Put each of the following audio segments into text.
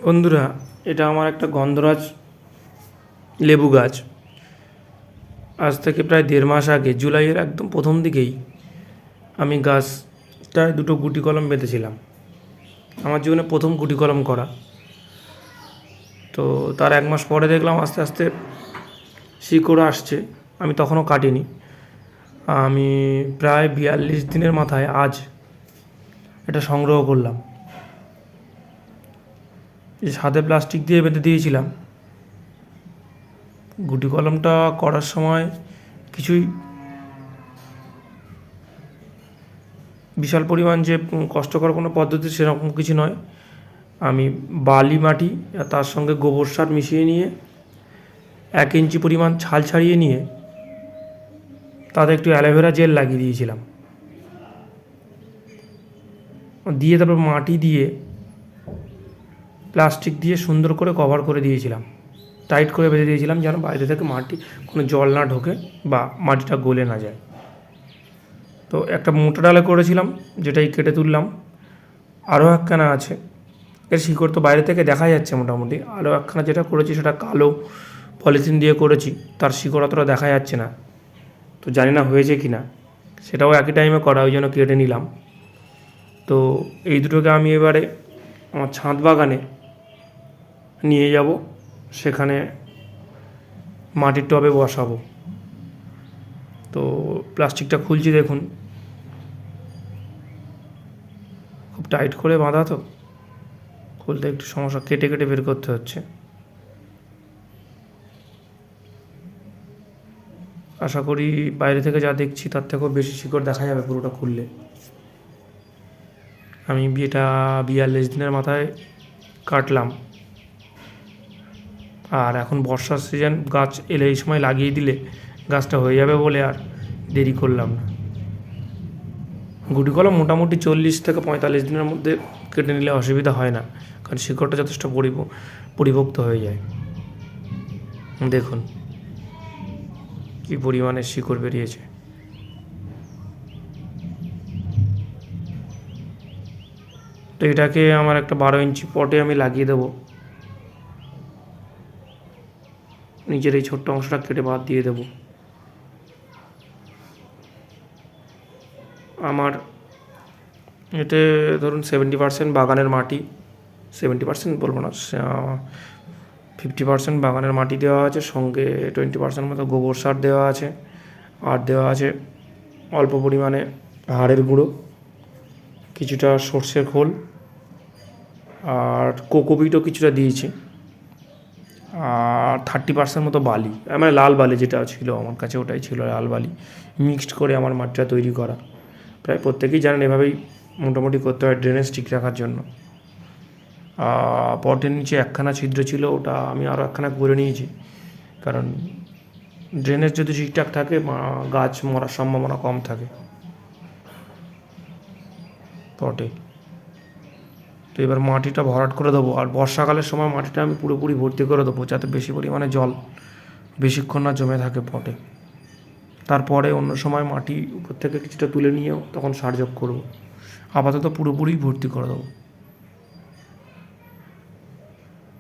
বন্ধুরা, এটা আমার একটা গন্ধরাজ লেবু গাছ। আজ থেকে প্রায় 1.5 মাস আগে, জুলাইয়ের একদম প্রথম দিকেই আমি গাছটায় দুটো গুটি কলম বেঁধেছিলাম। আমার জীবনে প্রথম গুটি কলম করা। তো তার 1 মাস পরে দেখলাম আস্তে আস্তে শিকড় আসছে। আমি তখনও কাটিনি। আমি প্রায় 42 দিনের মাথায় আজ এটা সংগ্রহ করলাম। যে সাথে প্লাস্টিক দিয়ে বেঁধে দিয়েছিলাম, গুটি কলমটা করার সময় কিছুই বিশাল পরিমাণ যে কষ্টকর কোনো পদ্ধতি সেরকম কিছু নয়। আমি বালি মাটি আর তার সঙ্গে গোবর সার মিশিয়ে নিয়ে 1 ইঞ্চি পরিমাণ ছাল ছাড়িয়ে নিয়ে তাতে একটু অ্যালোভেরা জেল লাগিয়ে দিয়েছিলাম, দিয়ে তারপর মাটি দিয়ে প্লাস্টিক দিয়ে সুন্দর করে কভার করে দিয়েছিলাম, টাইট করে বেঁধে দিয়েছিলাম যেন বাইরে থেকে মাটি কোনো জল না ঢোকে বা মাটিটা গলে না যায়। তো একটা মোটা ডালে করেছিলাম, যেটাই কেটে তুললাম। আরও একখানা আছে, এর শিকড় তো বাইরে থেকে দেখা যাচ্ছে মোটামুটি। আরও একখানা যেটা করেছি সেটা কালো পলিথিন দিয়ে করেছি, তার শিকড় অতটা দেখা যাচ্ছে না। তো জানি না হয়েছে কি না, সেটাও একই টাইমে করা, ওই জন্য কেটে নিলাম। তো এই দুটোকে আমি এবারে আমার ছাদ বাগানে নিয়ে যাব, সেখানে মাটির টবে বসাবো। তো প্লাস্টিকটা খুলছি, দেখুন খুব টাইট করে বাঁধা, তো খুলতে একটু সমস্যা, কেটে কেটে বের করতে হচ্ছে। আশা করি বাইরে থেকে যা দেখছি তার থেকেও বেশি শিকড় দেখা যাবে পুরোটা খুললে। আমি এটা 42 দিনের মাথায় কাটলাম, আর এখন বর্ষার সিজন, গাছ এলে এই সময় লাগিয়ে দিলে গাছটা হয়ে যাবে বলে আর দেরি করলাম না। গুটি কলম মোটামুটি 40 থেকে 45 দিনের মধ্যে কেটে নিলে অসুবিধা হয় না, কারণ শিকড়টা যথেষ্ট পরিপক্ত হয়ে যায়। দেখুন কী পরিমাণে শিকড় বেরিয়েছে। তো এটাকে আমার একটা 12 ইঞ্চি পটে আমি লাগিয়ে দেবো। নিচের এই ছোট্ট অংশটা কেটে বাদ দিয়ে দেবো। আমার এতে ধরুন 70% বাগানের মাটি, 70% বলবো না, 50% বাগানের মাটি দেওয়া আছে, সঙ্গে 20% মতো গোবর সার দেওয়া আছে, আর দেওয়া আছে অল্প পরিমাণে হাড়ের গুঁড়ো, কিছুটা সর্ষের খোল, আর কোকোপিটও কিছুটা দিয়েছি, আর 30% মতো বালি, মানে লাল বালি যেটা ছিল আমার কাছে, ওটাই ছিল লাল বালি, মিক্সড করে আমার মাটিটা তৈরি করা। প্রায় প্রত্যেকেই জানেন এভাবেই মোটামুটি করতে হয় ড্রেনেজ ঠিক রাখার জন্য। পটের নিচে একখানা ছিদ্র ছিল, ওটা আমি আরও একখানা করে নিয়েছি, কারণ ড্রেনেজ যদি ঠিকঠাক থাকে গাছ মরার সম্ভাবনা কম থাকে পটে। তো এবার মাটিটা ভরাট করে দেবো, আর বর্ষাকালের সময় মাটিটা আমি পুরোপুরি ভর্তি করে দেবো, যাতে বেশি পরিমাণে জল বেশিক্ষণ না জমে থাকে পটে। তারপরে অন্য সময় মাটি উপর থেকে কিছুটা তুলে নিয়েও তখন সার যোগ করবো। আপাতত পুরোপুরি ভর্তি করে দেবো।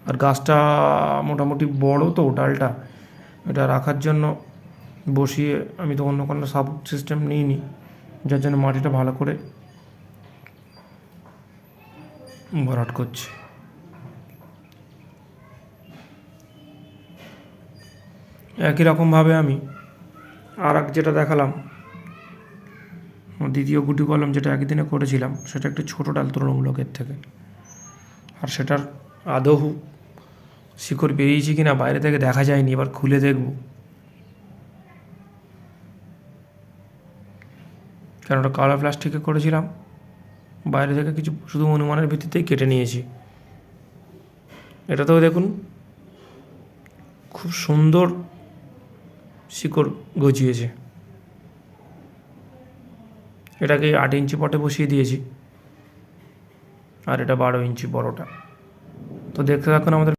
আর গাছটা মোটামুটি বড়, তো ডালটা এটা রাখার জন্য বসিয়ে আমি তো অন্য কোনো সাপোর্ট সিস্টেম নিইনি, যার জন্য মাটিটা ভালো করে ভরাট করছি। একই রকমভাবে আমি আর এক যেটা দেখালাম, দ্বিতীয় গুটি কলম যেটা একদিনে করেছিলাম, সেটা একটু ছোটো ডাল তুলনামূলকের থেকে, আর সেটার আদৌ শিকড় বেরিয়েছে কি না বাইরে থেকে দেখা যায়নি, এবার খুলে দেখব। কারণ ওটা কালো প্লাস্টিকে করেছিলাম, বাইরে থেকে কিছু শুধু অনুমানের ভিত্তিতেই কেটে নিয়েছি। এটাতেও দেখুন খুব সুন্দর শিকড় গজিয়েছে। এটাকে 8 ইঞ্চি পটে বসিয়ে দিয়েছি, আর এটা 12 ইঞ্চি বড়টা। তো দেখতে থাকুন আমাদের